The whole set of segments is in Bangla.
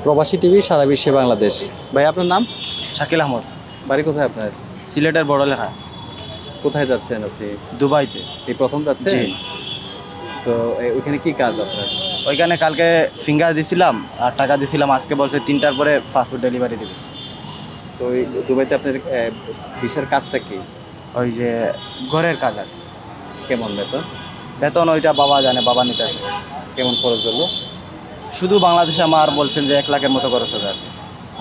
প্রবাসী টিভি সারা বিশ্বে বাংলাদেশ। ভাই আপনার নাম? শাকিল আহমদ। বাড়ি কোথায় আপনার? সিলেটের বড় লেখা। কোথায় যাচ্ছেন আপনি? দুবাইতে। এই প্রথম যাচ্ছেন? জি। তো ওইখানে কি কাজ আপনার? ওইখানে কালকে ফিঙ্গার দিছিলাম আর টাকা দিছিলাম, আজকে বলছে 3টার পরে পাসপোর্ট ডেলিভারি দেবে। তো ওই দুবাইতে আপনার ভিসার কাজটা কি? ওই যে ঘরের কাজ আর কেমন বেতন? বেতন ওইটা বাবা জানে, বাবা নিতে হবে। কেমন খরচ হলো? শুধু বাংলাদেশে আমার বলছেন যে 1 লাখের মতো খরচ হবে আর কি।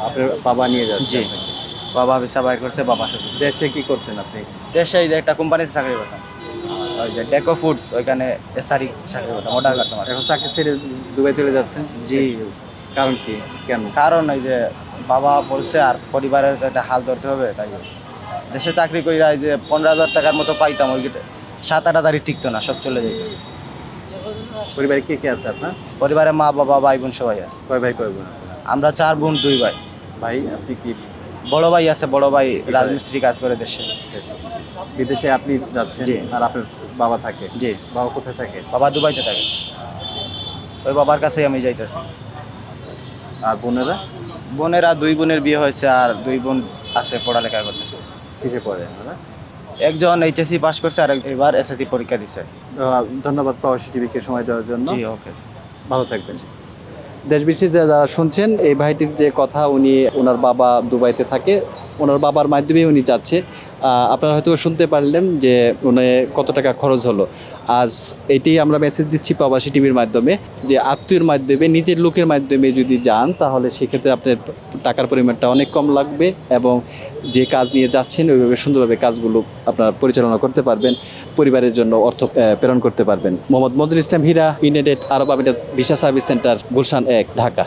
আপনার বাবা নিয়ে যাচ্ছে জি। আপনাকে? বাবা ভিসা বাইর করছে, বাবা শুধু। দেশে কি করতেন আপনি? দেশে এই যে একটা কোম্পানিতে চাকরি করতাম, ওই যে ডেকো ফুডস, ওইখানে এসআরি চাকরি করতাম, অর্ডার কাস্টমার। এখন চাকরি ছেড়ে দুবাই চলে যাচ্ছেন? জি। কারণ কি? কেন? কারণ ওই যে বাবা বলছে আর পরিবারের তো একটা হাল ধরতে হবে, তাই দেশে চাকরি কইরা এই যে 15,000 টাকার মতো পাইতাম, ওই 7-8 হাজারই টিকতো না, সব চলে যেত। পরিবারে কে কে আছে আপনার? পরিবারে মা বাবা ভাই বোন সবাই আছে। কয় ভাই কয় বোন আপনার? আমরা 4 বোন 2 ভাই। ভাই আপনি কি বড় ভাই আছে, বড় ভাই রাজমিস্ত্রি কাজ করে দেশে। দেশে? বিদেশে আপনি যাচ্ছেন জি। আর আপনার বাবা থাকে? জি। বাবা কোথায় থাকে? বাবা দুবাইতে থাকে, ওই বাবার কাছেই আমি যাইতেছি। আর বোনেরা? বোনেরা 2 বোনের বিয়ে হয়েছে আর 2 বোন আছে পড়ালেখা করতেছে। কিসে পড়ে আপনারা? একজন এইচএসসি পাস করছে আর এবার এসএসসি পরীক্ষা দিছে। ধন্যবাদ প্রবাসী টিভিকে সময় দেওয়ার জন্য। জি, ওকে। ভালো থাকবেন। দেশ বিদেশে যারা শুনছেন, এই ভাইটির যে কথা, উনি ওনার বাবা দুবাইতে থাকে, ওনার বাবার মাধ্যমে উনি যাচ্ছে। আপনারা হয়তো শুনতে পারলেন যে উনি কত টাকা খরচ হলো। আজ এটাই আমরা মেসেজ দিচ্ছি প্রবাসী টিভির মাধ্যমে, যে আত্মীয়ের মাধ্যমে, নিজের লোকের মাধ্যমে যদি যান তাহলে সেক্ষেত্রে আপনার টাকার পরিমাণটা অনেক কম লাগবে এবং যে কাজ নিয়ে যাচ্ছেন ওইভাবে সুন্দরভাবে কাজগুলো আপনারা পরিচালনা করতে পারবেন, পরিবারের জন্য অর্থ প্রেরণ করতে পারবেন। মোহাম্মদ মজরুল ইসলাম হীরা, ইউনাইটেড আরব আমিরাত visa service centre, Gulshan 1, Dhaka.